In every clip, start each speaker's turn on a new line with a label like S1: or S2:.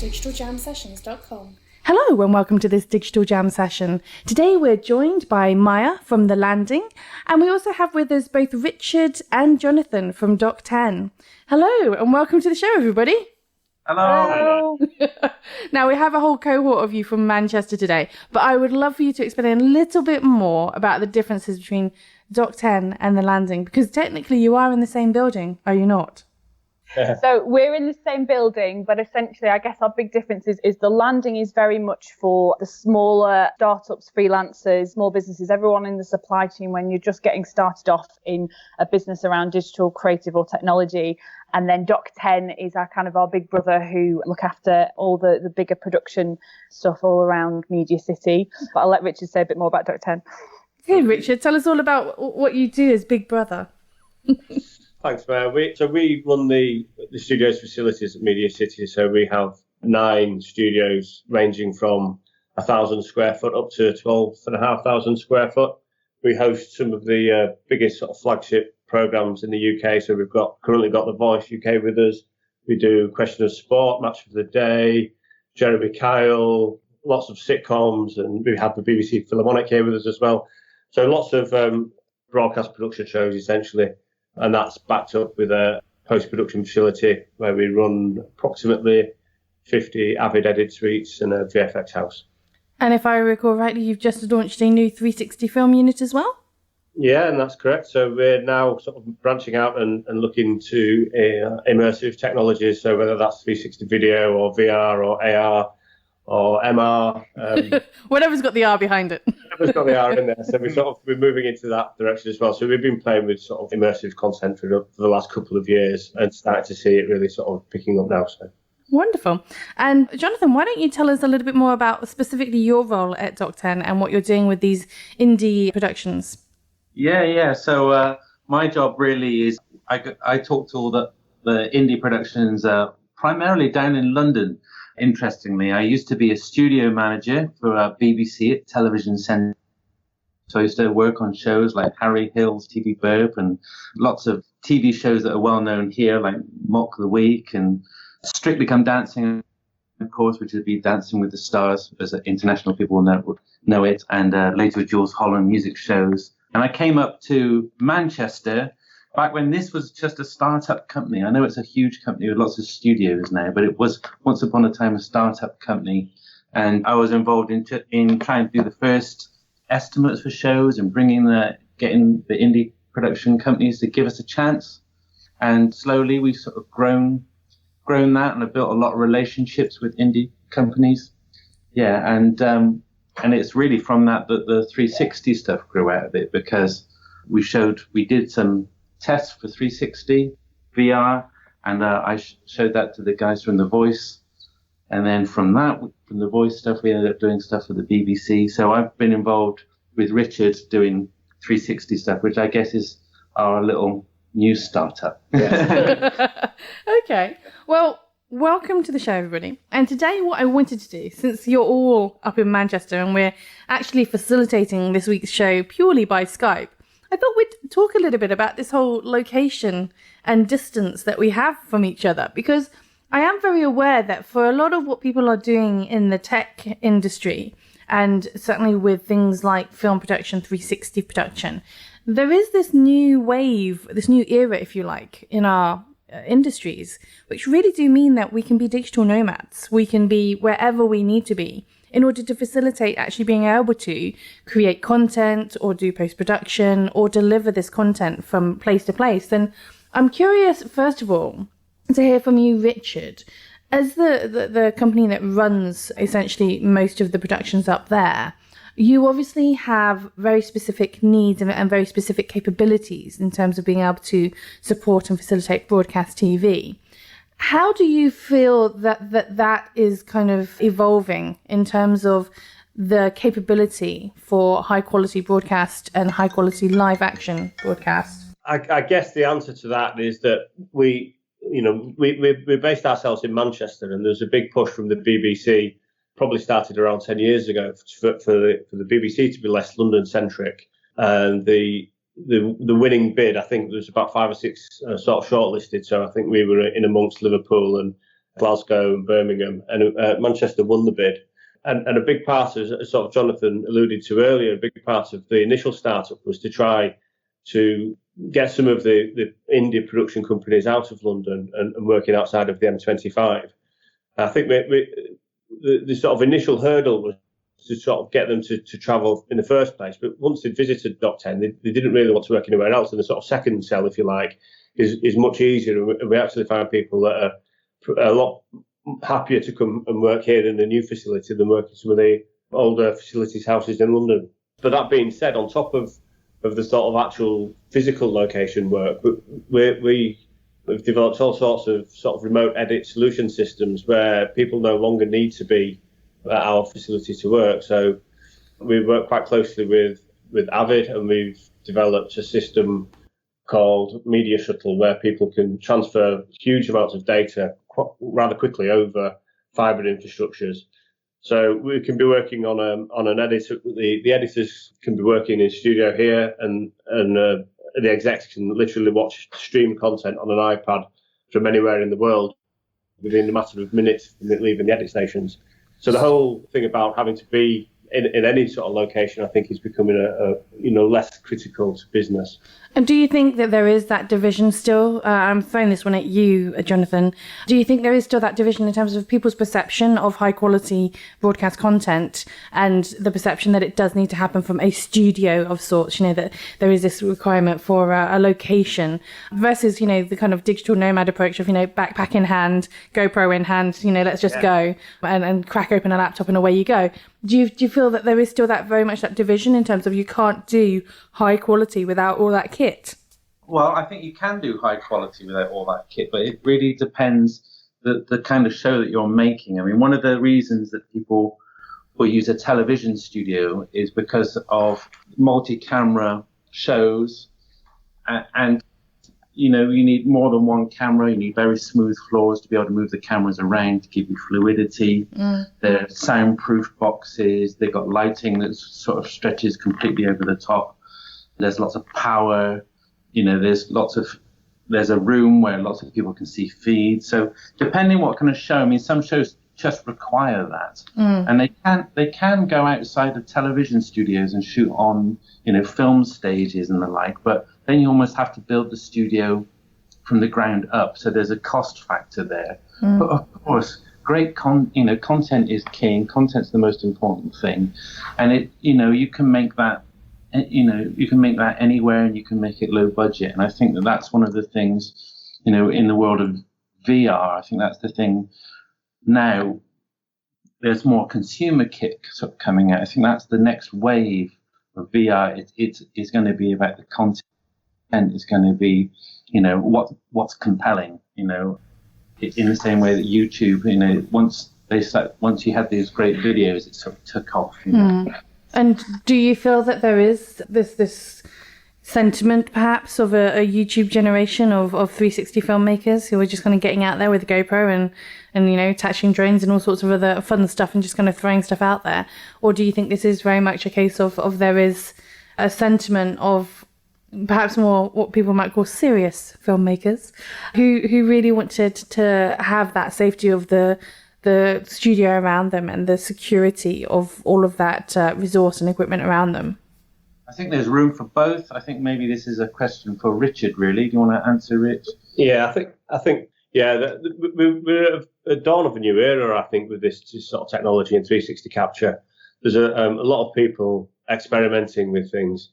S1: digitaljamsessions.com. Hello and welcome to this Digital Jam session. Today we're joined by Maya from The Landing, and we also have with us both Richard and Jonathan from Doc 10. Hello and welcome to the show, everybody.
S2: Hello.
S1: Now we have a whole cohort of you from Manchester today, but I would love for you to explain a little bit more about the differences between Doc 10 and The Landing, because technically you are in the same building, are you not?
S2: So we're in the same building, but essentially I guess our big difference is The Landing is very much for the smaller startups, freelancers, small businesses, everyone in the supply chain when you're just getting started off in a business around digital, creative or technology. And then Doc 10 is our big brother who look after all the bigger production stuff all around Media City. But I'll let Richard say a bit more about Doc 10.
S1: Okay, Richard, tell us all about what you do as big brother.
S3: Thanks, Mayor. We run the studio's facilities at Media City. So we have 9 studios ranging from 1,000 square foot up to 12,500 square foot. We host some of the biggest sort of flagship programs in the UK. So we've currently got The Voice UK with us. We do Question of Sport, Match of the Day, Jeremy Kyle, lots of sitcoms, and we have the BBC Philharmonic here with us as well. So lots of broadcast production shows essentially. And that's backed up with a post-production facility where we run approximately 50 Avid edit suites and a VFX house.
S1: And if I recall rightly, you've just launched a new 360 film unit as well?
S3: Yeah, and that's correct. So we're now sort of branching out and looking to immersive technologies. So whether that's 360 video or VR or AR or MR.
S1: Whatever's got the R behind it.
S3: Whatever's got the R in there. So we're moving into that direction as well. So we've been playing with sort of immersive content for the last couple of years and starting to see it really sort of picking up now. So.
S1: Wonderful. And Jonathan, why don't you tell us a little bit more about specifically your role at Doc 10 and what you're doing with these indie productions?
S4: Yeah. So my job really is I talk to all the indie productions primarily down in London. Interestingly, I used to be a studio manager for BBC at Television Centre. So I used to work on shows like Harry Hill's TV Burp and lots of TV shows that are well known here, like Mock the Week and Strictly Come Dancing, of course, which would be Dancing with the Stars, as international people will know it, and later with Jules Holland music shows. And I came up to Manchester back when this was just a startup company. I know it's a huge company with lots of studios now, but it was once upon a time a startup company. And I was involved in trying to do the first estimates for shows and getting the indie production companies to give us a chance. And slowly we've sort of grown that, and I've built a lot of relationships with indie companies. Yeah, and it's really from that the 360 stuff grew out of it, because we did some tests for 360 VR, and I showed that to the guys from The Voice, and then from The Voice stuff we ended up doing stuff for the BBC. So I've been involved with Richard doing 360 stuff, which I guess is our little new startup.
S3: Yeah.
S1: Okay, well, welcome to the show, everybody. And today what I wanted to do, since you're all up in Manchester and we're actually facilitating this week's show purely by Skype, I thought we'd talk a little bit about this whole location and distance that we have from each other, because I am very aware that for a lot of what people are doing in the tech industry, and certainly with things like film production, 360 production, there is this new wave, this new era, if you like, in our industries, which really do mean that we can be digital nomads. We can be wherever we need to be in order to facilitate actually being able to create content or do post-production or deliver this content from place to place. And I'm curious, first of all, to hear from you, Richard, as the company that runs essentially most of the productions up there. You obviously have very specific needs and very specific capabilities in terms of being able to support and facilitate broadcast TV. How do you feel that is kind of evolving in terms of the capability for high quality broadcast and high quality live action broadcast?
S3: I guess the answer to that is that we based ourselves in Manchester, and there's a big push from the BBC, probably started around 10 years ago, for the BBC to be less London centric. And the the winning bid, I think there's about 5 or 6 sort of shortlisted. So I think we were in amongst Liverpool and Glasgow and Birmingham, and Manchester won the bid. And a big part, as sort of Jonathan alluded to earlier, a big part of the initial startup was to try to get some of the indie production companies out of London and working outside of the M25. I think the sort of initial hurdle was to sort of get them to travel in the first place. But once they'd visited Dock 10, they didn't really want to work anywhere else. And the sort of second sell, if you like, is much easier. And we actually find people that are a lot happier to come and work here in the new facility than work in some of the older facilities, houses in London. But that being said, on top of the sort of actual physical location work, we've developed all sorts of sort of remote edit solution systems where people no longer need to be at our facility to work. So we work quite closely with Avid, and we've developed a system called Media Shuttle where people can transfer huge amounts of data rather quickly over fibre infrastructures. So we can be working on an editor. The editors can be working in studio here, and the execs can literally watch stream content on an iPad from anywhere in the world within a matter of minutes from it leaving the edit stations. So the whole thing about having to be in any sort of location, I think, is becoming a less critical to business.
S1: And do you think that there is that division still? I'm throwing this one at you, Jonathan. Do you think there is still that division in terms of people's perception of high quality broadcast content and the perception that it does need to happen from a studio of sorts, that there is this requirement for a location versus, the kind of digital nomad approach of, backpack in hand, GoPro in hand, let's just go and crack open a laptop and away you go. Do you feel that there is still that very much that division in terms of you can't do high quality without all that kit?
S4: Well, I think you can do high quality without all that kit, but it really depends the kind of show that you're making. I mean, one of the reasons that people will use a television studio is because of multi-camera shows, and you need more than one camera. You need very smooth floors to be able to move the cameras around to give you fluidity. They're soundproof boxes. They've got lighting that sort of stretches completely over the top. There's lots of power. There's a room where lots of people can see feeds. So depending what kind of show, I mean, some shows just require that, and they can go outside of television studios and shoot on film stages and the like, but then you almost have to build the studio from the ground up. So there's a cost factor there. But of course, great content is king. Content's the most important thing, and you can make that. You can make that anywhere, and you can make it low budget. And I think that's one of the things, in the world of VR. I think that's the thing. Now, there's more consumer kit sort of coming out. I think that's the next wave of VR. It's going to be about the content. It's going to be, what's compelling. In the same way that YouTube, once you had these great videos, it sort of took off.
S1: And do you feel that there is this sentiment, perhaps, of a YouTube generation of 360 filmmakers who are just kind of getting out there with a GoPro and attaching drones and all sorts of other fun stuff and just kind of throwing stuff out there? Or do you think this is very much a case of there is a sentiment of perhaps more what people might call serious filmmakers who really wanted to have that safety of the studio around them and the security of all of that resource and equipment around them?
S4: I think there's room for both. I think maybe this is a question for Richard, really. Do you want to answer, Rich?
S3: Yeah, I think we're at the dawn of a new era, I think, with this sort of technology and 360 capture. There's a lot of people experimenting with things.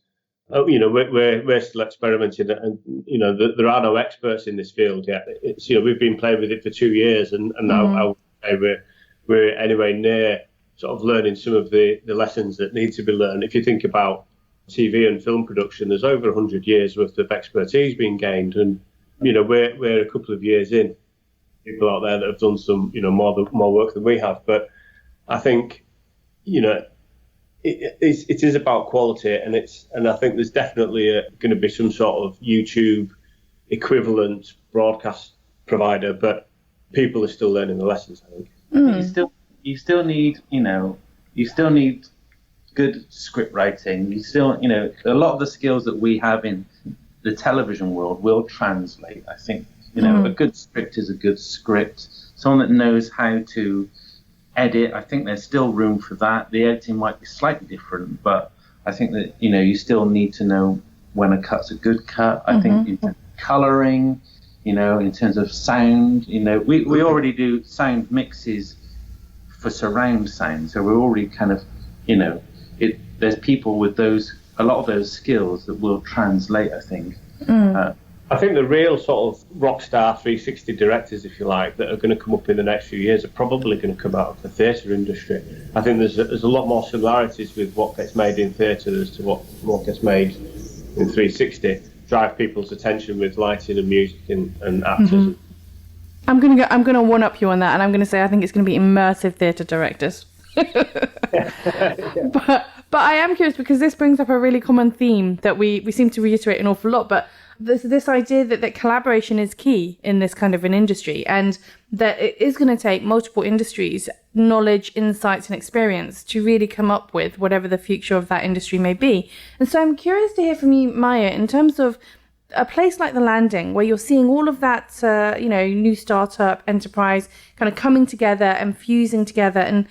S3: We're still experimenting, and there are no experts in this field yet. It's we've been playing with it for 2 years, and now we're anyway near sort of learning some of the lessons that need to be learned. If you think about TV and film production, there's over 100 years worth of expertise being gained, and we're a couple of years in. People out there that have done some more work than we have, but I think it is about quality, and I think there's definitely going to be some sort of YouTube equivalent broadcast provider, but people are still learning the lessons, I think.
S4: You still need good script writing, you still, a lot of the skills that we have in the television world will translate. I think, a good script is a good script. Someone that knows how to edit, I think there's still room for that. The editing might be slightly different, but I think that, you still need to know when a cut's a good cut. I think in terms of colouring, in terms of sound, we already do sound mixes for surround sound. So we're already kind of, there's people with a lot of those skills that will translate, I think.
S3: I think the real sort of rock star 360 directors, if you like, that are going to come up in the next few years are probably going to come out of the theatre industry. I think there's a lot more similarities with what gets made in theatre as to what gets made in 360. Drive people's attention with lighting and music and actors.
S1: I'm gonna one up you on that, and I'm gonna say I think it's gonna be immersive theatre directors. But I am curious because this brings up a really common theme that we seem to reiterate an awful lot, but this idea that collaboration is key in this kind of an industry, and that it is going to take multiple industries, knowledge, insights and experience to really come up with whatever the future of that industry may be. And so I'm curious to hear from you, Maya, in terms of a place like The Landing, where you're seeing all of that, new startup enterprise kind of coming together and fusing together and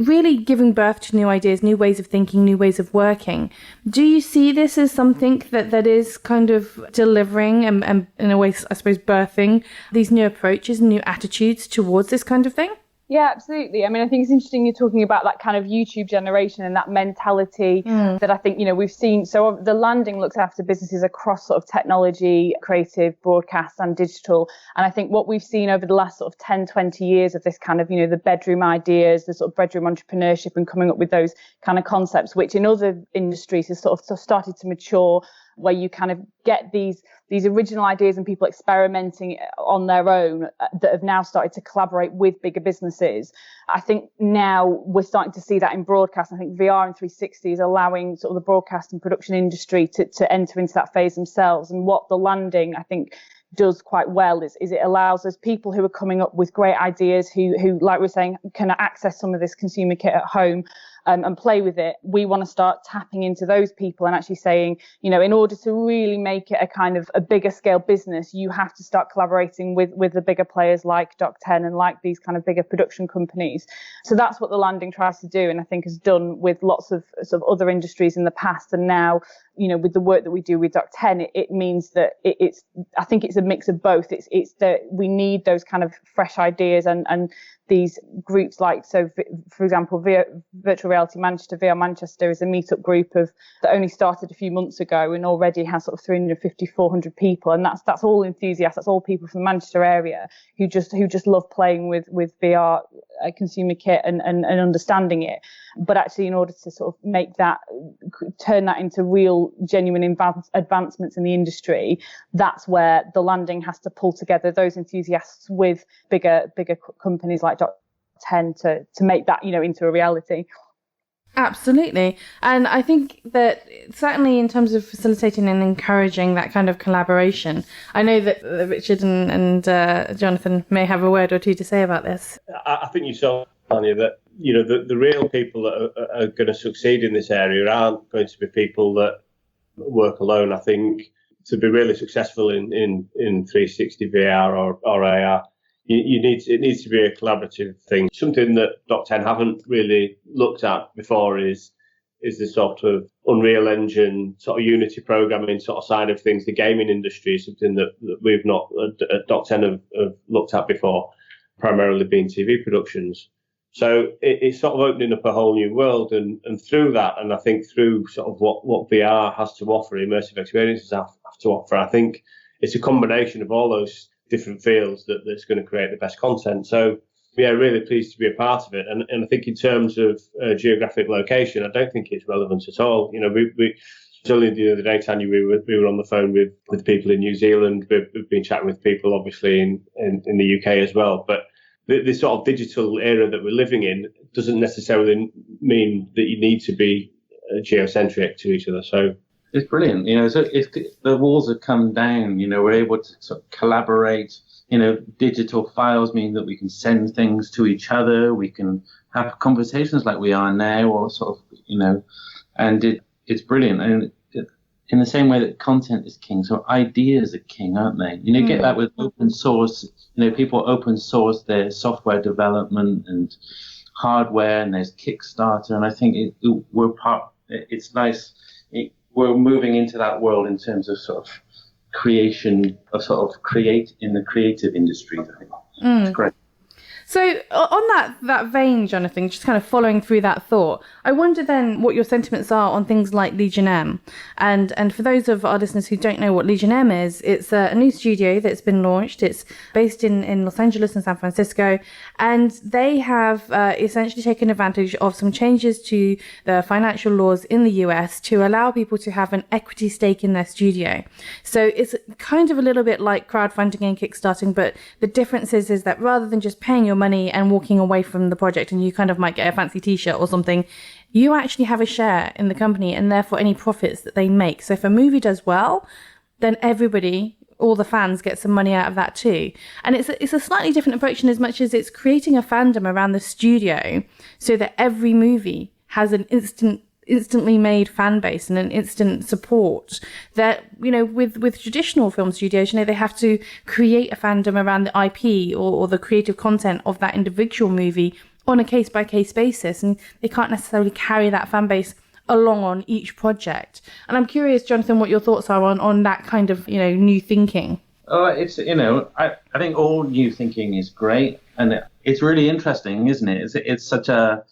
S1: really giving birth to new ideas, new ways of thinking, new ways of working. Do you see this as something that is kind of delivering and in a way, I suppose, birthing these new approaches and new attitudes towards this kind of thing?
S2: Yeah, absolutely. I mean, I think it's interesting you're talking about that kind of YouTube generation and that mentality that I think, we've seen. So The Landing looks after businesses across sort of technology, creative, broadcast and digital. And I think what we've seen over the last sort of 10, 20 years of this kind of, the bedroom ideas, the sort of bedroom entrepreneurship and coming up with those kind of concepts, which in other industries has sort of started to mature, where you kind of get these original ideas and people experimenting on their own that have now started to collaborate with bigger businesses. I think now we're starting to see that in broadcast. I think VR and 360 is allowing sort of the broadcast and production industry to enter into that phase themselves. And what The Landing, I think, does quite well is it allows us people who are coming up with great ideas who, like we're saying, can access some of this consumer kit at home and play with it. We want to start tapping into those people and actually saying, in order to really make it a kind of a bigger scale business, you have to start collaborating with the bigger players like Doc 10 and like these kind of bigger production companies. So that's what The Landing tries to do, and I think has done with lots of sort of other industries in the past. And now, with the work that we do with Doc 10, it means that I think it's a mix of both. It's that we need those kind of fresh ideas and these groups like, so for example, Virtual Reality Manchester, VR Manchester is a meetup group that only started a few months ago and already has sort of 350, 400 people. And that's all enthusiasts. That's all people from the Manchester area who just love playing with VR consumer kit and understanding it. But actually, in order to sort of turn that into real, genuine advancements in the industry, that's where The Landing has to pull together those enthusiasts with bigger companies like Doc 10 to make that, into a reality.
S1: Absolutely. And I think that certainly in terms of facilitating and encouraging that kind of collaboration, I know that Richard and Jonathan may have a word or two to say about this.
S3: I think you saw, Tanya, that the real people that are going to succeed in this area aren't going to be people that work alone. I think to be really successful in 360 VR or AR, it needs to be a collaborative thing. Something that Doc 10 haven't really looked at before is the sort of Unreal Engine, sort of Unity programming sort of side of things. The gaming industry is something that we've not at Doc 10 have looked at before, primarily being TV productions. So it's sort of opening up a whole new world, and through that, and I think through sort of what VR has to offer, immersive experiences have to offer, I think it's a combination of all those different fields that's going to create the best content. So yeah, really pleased to be a part of it. And I think in terms of geographic location, I don't think it's relevant at all. We only the other day, Tanya, we were on the phone with people in New Zealand. We've been chatting with people obviously in the UK as well. But this sort of digital era that we're living in doesn't necessarily mean that you need to be geocentric to each other. So it's
S4: brilliant. So if the walls have come down, we're able to sort of collaborate digital files mean that we can send things to each other. We can have conversations like we are now, or sort of, and it's brilliant. And in the same way that content is king, so ideas are king, aren't they? Get that with open source. People open source their software development and hardware, and there's Kickstarter, and I think we're part. It's nice. We're moving into that world in terms of sort of creation, of sort of create in the creative industries. I think it's great.
S1: So on that vein, Jonathan, just kind of following through that thought, I wonder then what your sentiments are on things like Legion M. And for those of our listeners who don't know what Legion M is, it's a new studio that's been launched. It's based in Los Angeles and San Francisco. And they have essentially taken advantage of some changes to the financial laws in the US to allow people to have an equity stake in their studio. So it's kind of a little bit like crowdfunding and kickstarting, but the difference is that rather than just paying your money and walking away from the project, and you kind of might get a fancy t-shirt or something, you actually have a share in the company, and therefore any profits that they make. So if a movie does well, then everybody, all the fans, get some money out of that too. And it's a slightly different approach in as much as it's creating a fandom around the studio so that every movie has an instantly made fan base and an instant support that, with traditional film studios, they have to create a fandom around the IP or the creative content of that individual movie on a case-by-case basis, and they can't necessarily carry that fan base along on each project. And I'm curious, Jonathan, what your thoughts are on that kind of, new thinking.
S4: It's, I think all new thinking is great, and it's really interesting, isn't it? It's such a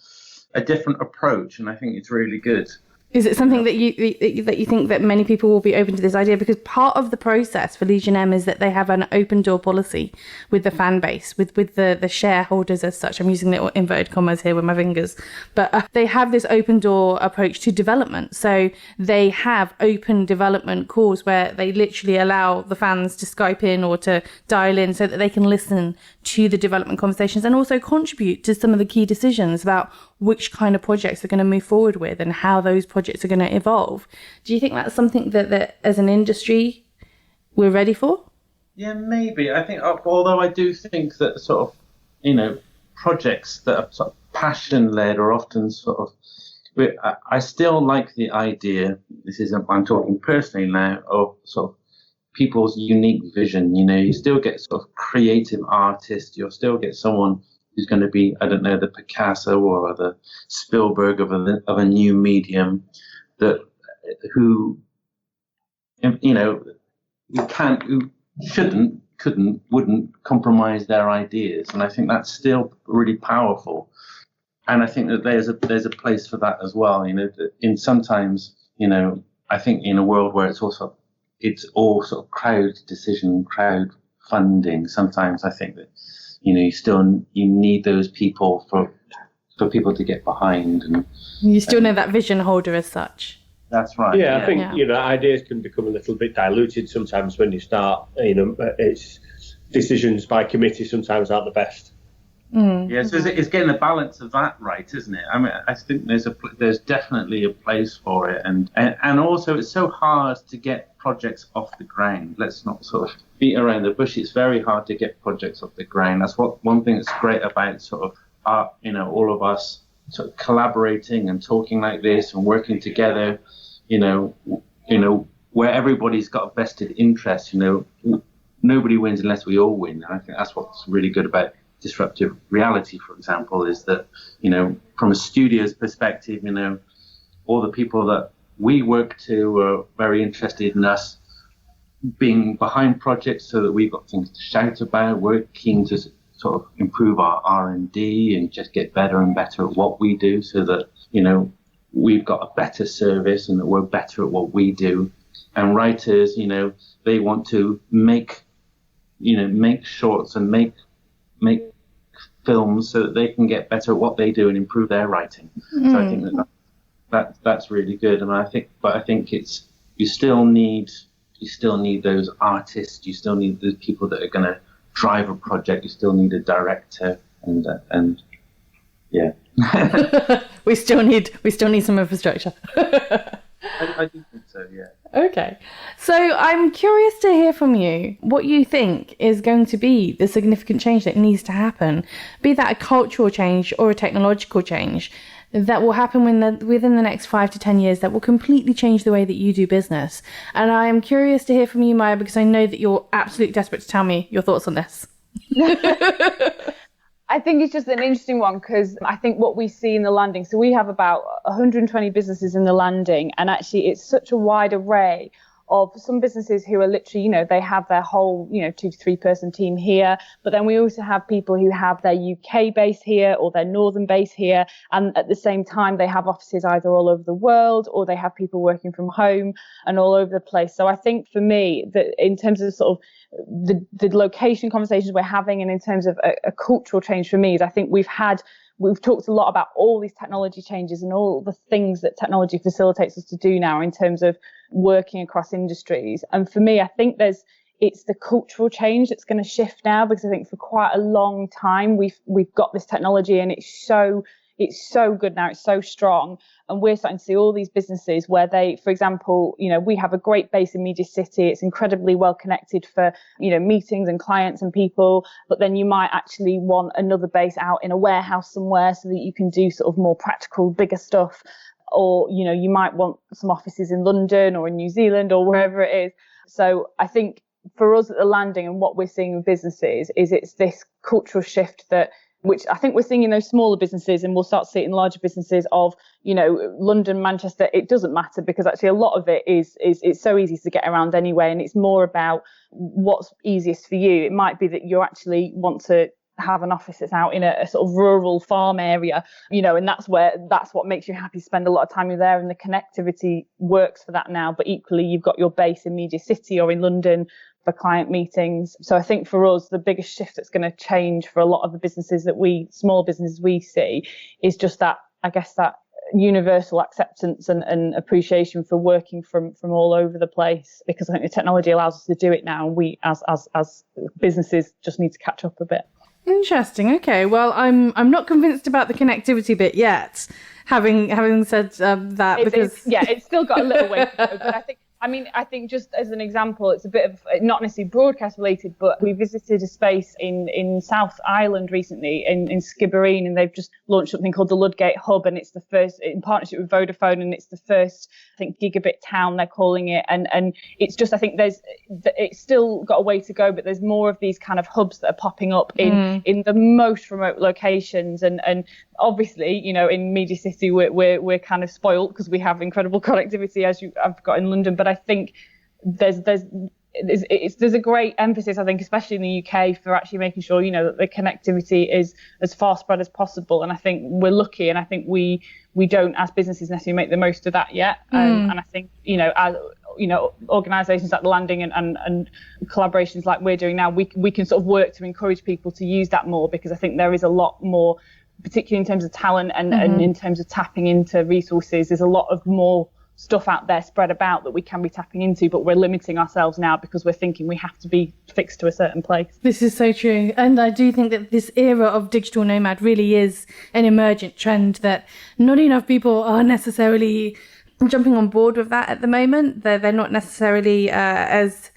S4: different approach, and I think it's really good.
S1: Is it something that you think that many people will be open to this idea? Because part of the process for Legion M is that they have an open door policy with the fan base, with the shareholders as such. I'm using little inverted commas here with my fingers. But they have this open door approach to development. So they have open development calls where they literally allow the fans to Skype in or to dial in so that they can listen to the development conversations and also contribute to some of the key decisions about which kind of projects they're going to move forward with and how those projects are going to evolve. Do you think that's something that as an industry we're ready for?
S4: Yeah, maybe. I think, although I do think that sort of, projects that are sort of passion-led are often sort of, I still like the idea, I'm talking personally now, of sort of people's unique vision. You still get sort of creative artists, you'll still get someone who's going to be, I don't know, the Picasso or the Spielberg of a new medium, who wouldn't compromise their ideas, and I think that's still really powerful. And I think that there's a place for that as well. In sometimes, I think in a world where it's all sort of crowd decision, crowd funding. Sometimes I think that you need those people for people to get behind, and
S1: you still need that vision holder as such.
S4: That's right.
S3: Yeah, I think ideas can become a little bit diluted sometimes when you start. It's decisions by committee sometimes aren't the best.
S4: Yeah, so it's getting the balance of that right, isn't it? I mean, I think there's definitely a place for it, and also it's so hard to get projects off the ground. Let's not sort of beat around the bush. It's very hard to get projects off the ground. That's one thing that's great about sort of all of us sort of collaborating and talking like this and working together. Where everybody's got a vested interest. Nobody wins unless we all win, and I think that's what's really good about disruptive reality, for example, is that, from a studio's perspective, all the people that we work to are very interested in us being behind projects so that we've got things to shout about. We're keen to sort of improve our R&D and just get better and better at what we do so that, we've got a better service and that we're better at what we do. And writers, they want to make shorts and make films so that they can get better at what they do and improve their writing. So I think that's really good. And I think it's you still need those artists. You still need the people that are going to drive a project. You still need a director and yeah.
S1: we still need some infrastructure.
S4: I do think so, yeah.
S1: Okay. So I'm curious to hear from you what you think is going to be the significant change that needs to happen, be that a cultural change or a technological change that will happen within the next 5 to 10 years that will completely change the way that you do business. And I am curious to hear from you, Maya, because I know that you're absolutely desperate to tell me your thoughts on this.
S2: I think it's just an interesting one because I think what we see in the landing, so we have about 120 businesses in the landing, and actually it's such a wide array of some businesses who are literally, they have their whole, 2 to 3 person team here. But then we also have people who have their UK base here or their northern base here. And at the same time, they have offices either all over the world or they have people working from home and all over the place. So I think for me that in terms of sort of the location conversations we're having and in terms of a cultural change for me is I think we've talked a lot about all these technology changes and all the things that technology facilitates us to do now in terms of working across industries. And for me, I think it's the cultural change that's going to shift now, because I think for quite a long time we've got this technology and it's so good now, it's so strong. And we're starting to see all these businesses where they, for example, we have a great base in Media City. It's incredibly well connected for, meetings and clients and people. But then you might actually want another base out in a warehouse somewhere so that you can do sort of more practical, bigger stuff. Or, you might want some offices in London or in New Zealand or wherever it is. So I think for us at the landing and what we're seeing in businesses is it's this cultural shift which I think we're seeing in those smaller businesses, and we'll start to see it in larger businesses of, London, Manchester. It doesn't matter because actually a lot of it is it's so easy to get around anyway. And it's more about what's easiest for you. It might be that you actually want to have an office that's out in a sort of rural farm area, and that's what makes you happy, spend a lot of time there, and the connectivity works for that now. But equally, you've got your base in Media City or in London for client meetings. So I think for us, the biggest shift that's going to change for a lot of the small businesses we see is just that, I guess, that universal acceptance and appreciation for working from all over the place, because I think the technology allows us to do it now, and we as businesses just need to catch up a bit.
S1: Interesting. Okay. Well, I'm not convinced about the connectivity bit yet. Having said that,
S2: it's still got a little way to go. But I think just as an example, it's a bit of not necessarily broadcast related, but we visited a space in South Ireland recently in Skibbereen, and they've just launched something called the Ludgate Hub, and it's the first in partnership with Vodafone, and it's the first, I think, gigabit town they're calling it, and it's just, I think it's still got a way to go, but there's more of these kind of hubs that are popping up in the most remote locations, and obviously, in Media City we're kind of spoiled because we have incredible connectivity as I've got in London, but I think there's a great emphasis, I think, especially in the UK, for actually making sure, that the connectivity is as far spread as possible. And I think we're lucky, and I think we don't, as businesses, necessarily make the most of that yet. And I think, as organisations like the Landing and collaborations like we're doing now, we can sort of work to encourage people to use that more, because I think there is a lot more, particularly in terms of talent and in terms of tapping into resources. There's a lot of more stuff out there spread about that we can be tapping into, but we're limiting ourselves now because we're thinking we have to be fixed to a certain place.
S1: This is so true. And I do think that this era of digital nomad really is an emergent trend that not enough people are necessarily jumping on board with that at the moment. They're not necessarily as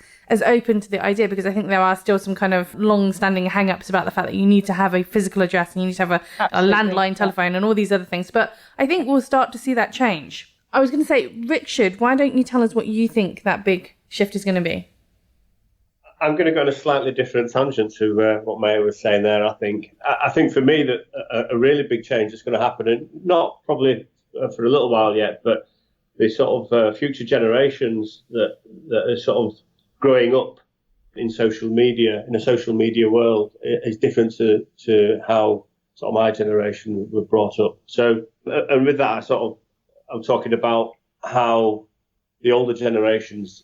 S1: open to the idea, because I think there are still some kind of long-standing hang-ups about the fact that you need to have a physical address and you need to have a landline telephone and all these other things. But I think we'll start to see that change. I was going to say, Richard, why don't you tell us what you think that big shift is going to be?
S3: I'm going to go on a slightly different tangent to what Maya was saying there. I think for me that a really big change is going to happen, and not probably for a little while yet, but the sort of future generations that are sort of growing up in social media, in a social media world, is different to how sort of my generation were brought up. So, and with that, I'm talking about how the older generations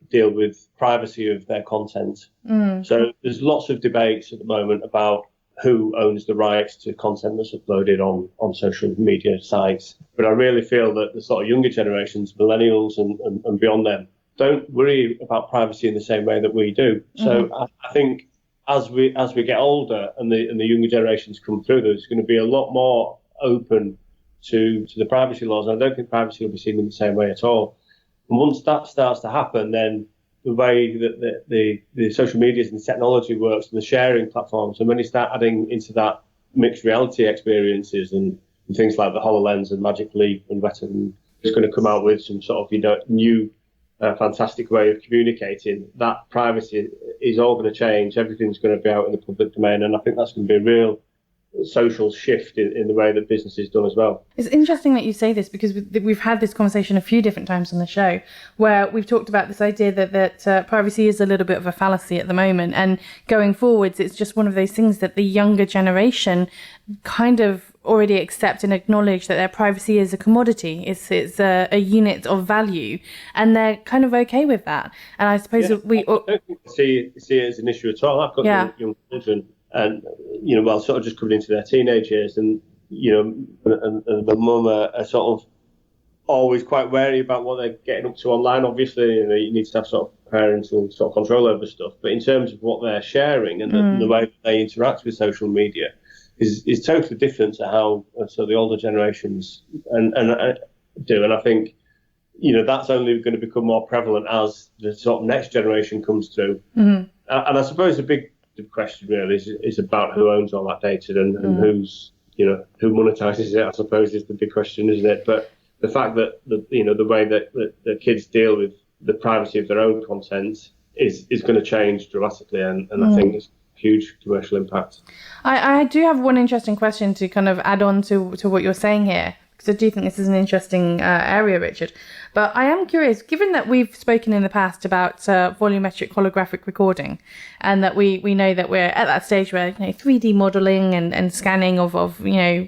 S3: deal with privacy of their content. So there's lots of debates at the moment about who owns the rights to content that's uploaded on social media sites. But I really feel that the sort of younger generations, millennials and beyond them, don't worry about privacy in the same way that we do. So I think as we get older and the younger generations come through, there's going to be a lot more open to the privacy laws. I don't think privacy will be seen in the same way at all. And once that starts to happen, then the way that the social medias and the technology works and the sharing platforms, and when you start adding into that mixed reality experiences and things like the HoloLens and Magic Leap and Weta, and it's going to come out with some sort of new fantastic way of communicating, that privacy is all going to change. Everything's going to be out in the public domain, and I think that's going to be a real social shift in the way that business is done as well.
S1: It's interesting that you say this, because we've had this conversation a few different times on the show, where we've talked about this idea that privacy is a little bit of a fallacy at the moment, and going forwards it's just one of those things that the younger generation kind of already accept and acknowledge, that their privacy is a commodity, it's a unit of value, and they're kind of okay with that. And I suppose
S3: I don't think see it as an issue at all. I've got young children, and sort of just coming into their teenage years, and and the mum are sort of always quite wary about what they're getting up to online. Obviously, you need to have sort of parental sort of control over stuff, but in terms of what they're sharing and the way that they interact with social media is totally different to how the older generations and do. And I think that's only going to become more prevalent as the sort of next generation comes through. And I suppose the big question really is about who owns all that data and who's who monetizes it, I suppose, is the big question, isn't it? But the fact that the way that the kids deal with the privacy of their own content is going to change dramatically, and I think it's huge commercial impact.
S1: I do have one interesting question to kind of add on to what you're saying here, because I do think this is an interesting area, Richard. But I am curious, given that we've spoken in the past about volumetric holographic recording, and that we know that we're at that stage where 3D modelling and scanning of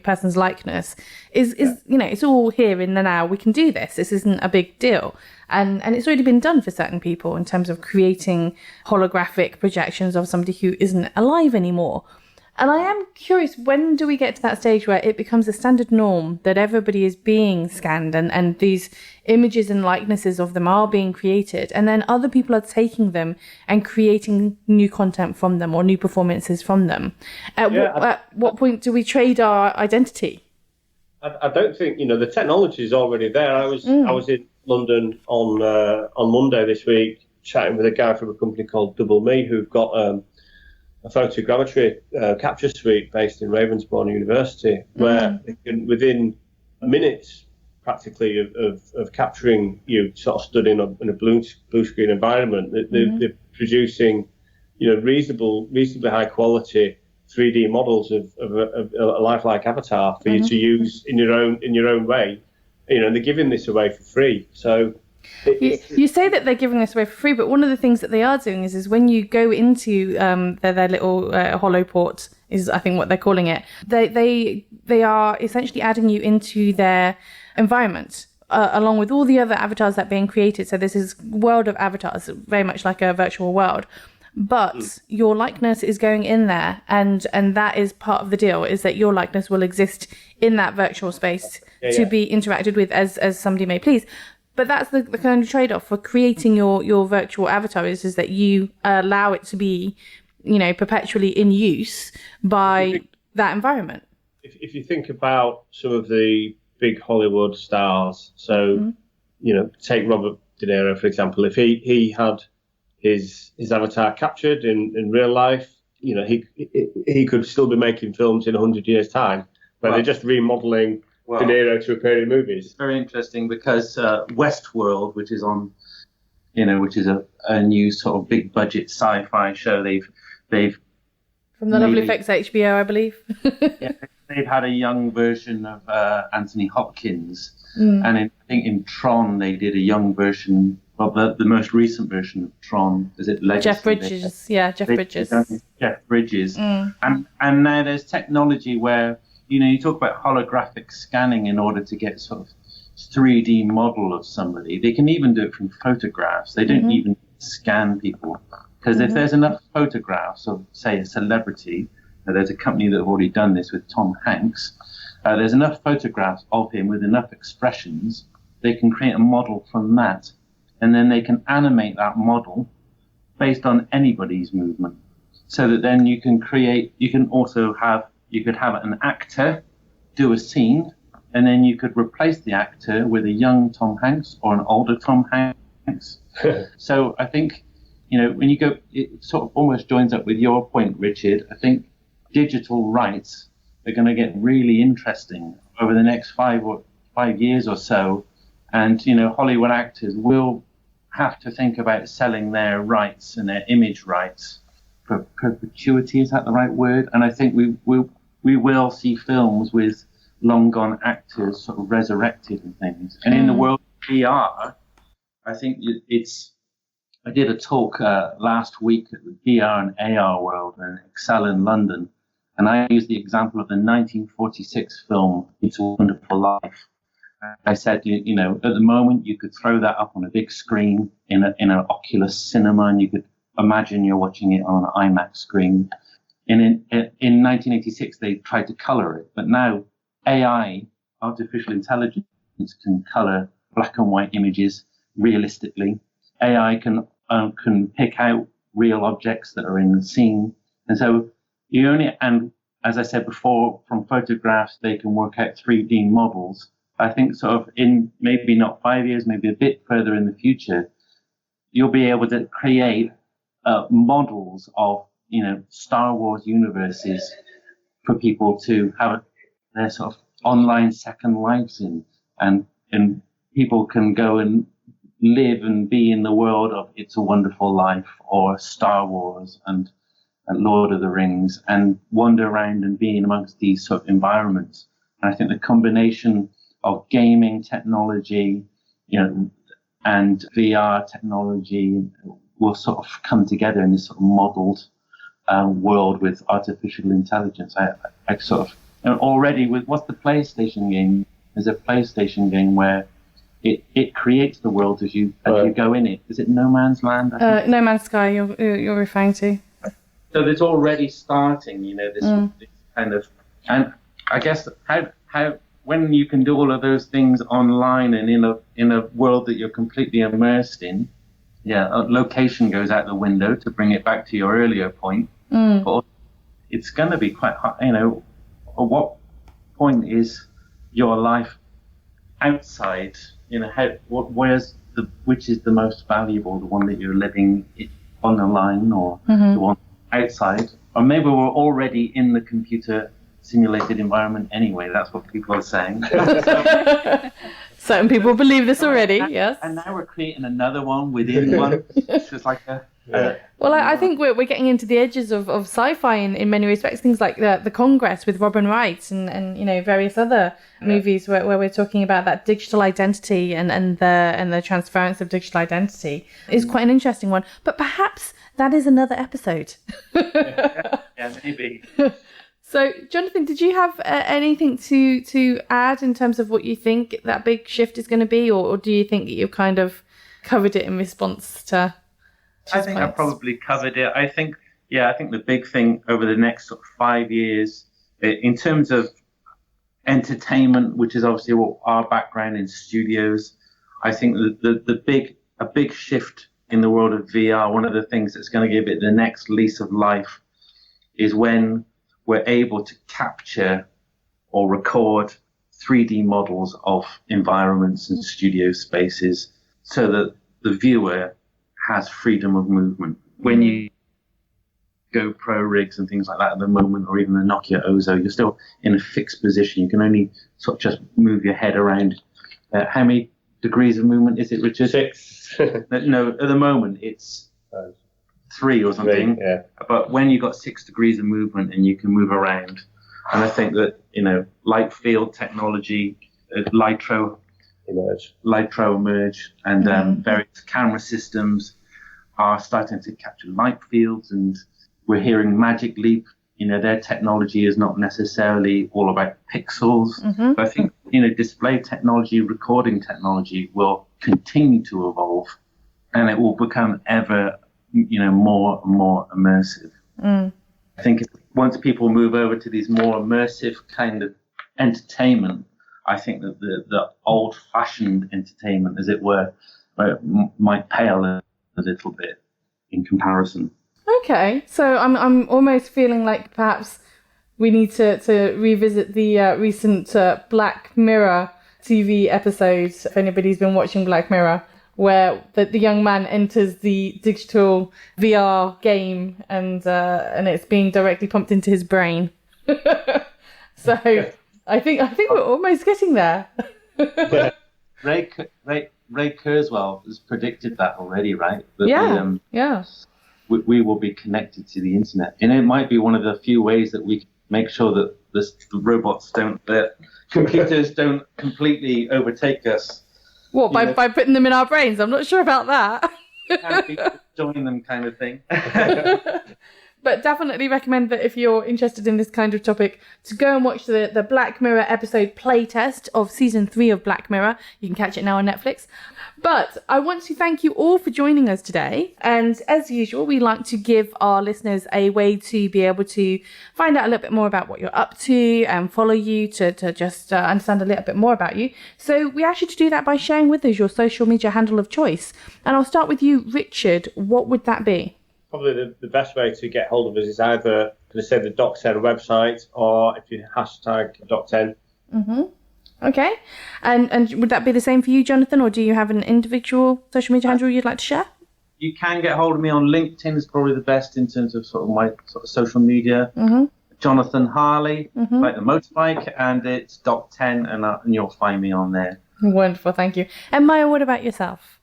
S1: person's likeness is it's all here in the now. We can do this. This isn't a big deal. And it's already been done for certain people in terms of creating holographic projections of somebody who isn't alive anymore. And I am curious, when do we get to that stage where it becomes a standard norm that everybody is being scanned and these images and likenesses of them are being created, and then other people are taking them and creating new content from them or new performances from them? At what point do we trade our identity?
S3: I don't think, the technology is already there. I was in London on Monday this week, chatting with a guy from a company called Double Me, who've got a photogrammetry capture suite based in Ravensbourne University, where they can, within minutes practically of capturing you sort of stood in a blue screen environment, they're producing reasonably high quality 3D models of a lifelike avatar for you to use in your own way. And they're giving this away for free. So
S1: you say that they're giving this away for free, but one of the things that they are doing is when you go into their little HoloPort, is I think what they're calling it, they are essentially adding you into their environment along with all the other avatars that are being created. So this is world of avatars, very much like a virtual world. But your likeness is going in there, and that is part of the deal, is that your likeness will exist in that virtual space to be interacted with as somebody may please. But that's the kind of trade-off for creating your virtual avatar is that you allow it to be, perpetually in use by that environment.
S3: If you think about some of the big Hollywood stars, so, take Robert De Niro, for example, if he had his avatar captured in real life, he could still be making films in 100 years' time, but they're just remodeling De Niro to appear in movies.
S4: It's very interesting because Westworld, which is on, which is a new sort of big budget sci-fi show, they've
S1: from the lovely effects HBO, I believe.
S4: They've had a young version of Anthony Hopkins, and I think in Tron they did a young version. Well, the most recent version of Tron, is it Legacy?
S1: Jeff Bridges, Jeff Bridges.
S4: Jeff Bridges. And now there's technology where, you talk about holographic scanning in order to get sort of 3D model of somebody. They can even do it from photographs. They don't even scan people. Because if there's enough photographs of, say, a celebrity, there's a company that have already done this with Tom Hanks, there's enough photographs of him with enough expressions, they can create a model from that. And then they can animate that model based on anybody's movement, so that then you could have an actor do a scene and then you could replace the actor with a young Tom Hanks or an older Tom Hanks. So I think, when you go, it sort of almost joins up with your point, Richard. I think digital rights are going to get really interesting over the next 5 years or so. And, Hollywood actors will have to think about selling their rights and their image rights for perpetuity. Is that the right word? And I think we will see films with long gone actors sort of resurrected and things. And in the world of VR, I think I did a talk last week at the VR and AR World and Excel in London, and I used the example of the 1946 film It's a Wonderful Life. I said, at the moment you could throw that up on a big screen in an Oculus cinema, and you could imagine you're watching it on an IMAX screen. And in 1986 they tried to color it, but now AI, artificial intelligence, can color black and white images realistically. AI can pick out real objects that are in the scene, and so and as I said before, from photographs they can work out 3D models. I think sort of in maybe not 5 years, maybe a bit further in the future, you'll be able to create models of Star Wars universes for people to have their sort of online second lives in, and people can go and live and be in the world of It's a Wonderful Life or Star Wars and Lord of the Rings, and wander around and be in amongst these sort of environments. And I think the combination of gaming technology, and VR technology will sort of come together in this sort of modeled world with artificial intelligence. I sort of, and already with what's the PlayStation game? There's a PlayStation game where it creates the world as you go in it. Is it No Man's Land?
S1: No Man's Sky. You're referring to.
S4: So it's already starting. This kind of, and I guess how when you can do all of those things online and in a world that you're completely immersed in, location goes out the window, to bring it back to your earlier point. But it's going to be quite hard. At what point is your life outside? Which is the most valuable? The one that you're living on the line, or the one outside? Or maybe we're already in the computer simulated environment anyway. That's what people are saying.
S1: Certain people believe this already, yes.
S4: And now we're creating another one within one. It's just like
S1: Well, I think we're getting into the edges of sci-fi in many respects. Things like the Congress with Robin Wright and various other movies where we're talking about that digital identity and the transference of digital identity is quite an interesting one. But perhaps that is another episode.
S4: yeah, maybe.
S1: So, Jonathan, did you have anything to add in terms of what you think that big shift is going to be, or do you think that you've kind of covered it in response to?
S4: I think I probably covered it. I think the big thing over the next sort of 5 years, in terms of entertainment, which is obviously what our background in studios, I think a big shift in the world of VR. One of the things that's going to give it the next lease of life is when we're able to capture or record 3D models of environments and studio spaces, so that the viewer has freedom of movement. When you GoPro rigs and things like that at the moment, or even the Nokia Ozo, you're still in a fixed position. You can only sort of just move your head around. How many degrees of movement is it, Richard?
S3: 6.
S4: No, at the moment it's 3 or something.
S3: 3, yeah.
S4: But when you've got 6 degrees of movement and you can move around, and I think that light field technology, Litro emerge, and various camera systems are starting to capture light fields, and we're hearing Magic Leap. Their technology is not necessarily all about pixels, but I think display technology, recording technology will continue to evolve, and it will become ever more and more immersive. I think once people move over to these more immersive kind of entertainment, I think that the old-fashioned entertainment, as it were, might pale a little bit in comparison.
S1: Okay, so I'm almost feeling like perhaps we need to revisit the recent Black Mirror TV episode, if anybody's been watching Black Mirror, where the young man enters the digital VR game and it's being directly pumped into his brain. So I think we're almost getting there.
S4: Ray Kurzweil has predicted that already, right? That
S1: yeah.
S4: We will be connected to the internet, and it might be one of the few ways that we make sure that the computers don't completely overtake us.
S1: What, by putting them in our brains? I'm not sure about that.
S4: Can't be join them kind of thing.
S1: But definitely recommend that if you're interested in this kind of topic, to go and watch the Black Mirror episode playtest of season 3 of Black Mirror. You can catch it now on Netflix. But I want to thank you all for joining us today. And as usual, we like to give our listeners a way to be able to find out a little bit more about what you're up to and follow you to just understand a little bit more about you. So we ask you to do that by sharing with us your social media handle of choice. And I'll start with you, Richard. What would that be?
S3: Probably the best way to get hold of us is either, as I said, the Doc10 website, or if you hashtag Doc10.
S1: Mm-hmm. Okay. And would that be the same for you, Jonathan, or do you have an individual social media handle you'd like to share?
S4: You can get hold of me on LinkedIn, is probably the best in terms of sort of my sort of social media. Mm-hmm. Jonathan Harley, like the motorbike, and it's Doc10, and you'll find me on there.
S1: Wonderful, thank you. And Maya, what about yourself?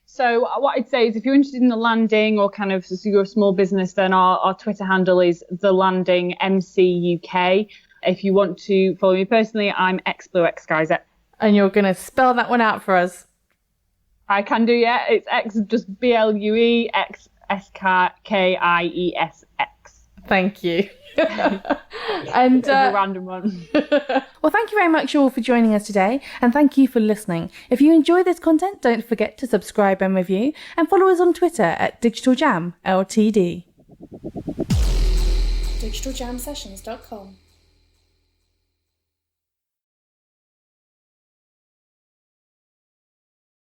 S2: So what I'd say is if you're interested in the landing or kind of so you're a small business, then our Twitter handle is The Landing MC UK. If you want to follow me personally, I'm xbluexkyz.
S1: And you're going to spell that one out for us?
S2: I can do, yeah. It's X, just BLUEXSKIESX.
S1: Thank you. And
S2: a random one.
S1: Well, thank you very much all for joining us today, and thank you for listening. If you enjoy this content, don't forget to subscribe and review, and follow us on Twitter at Digital Jam Ltd.
S5: digitaljamsessions.com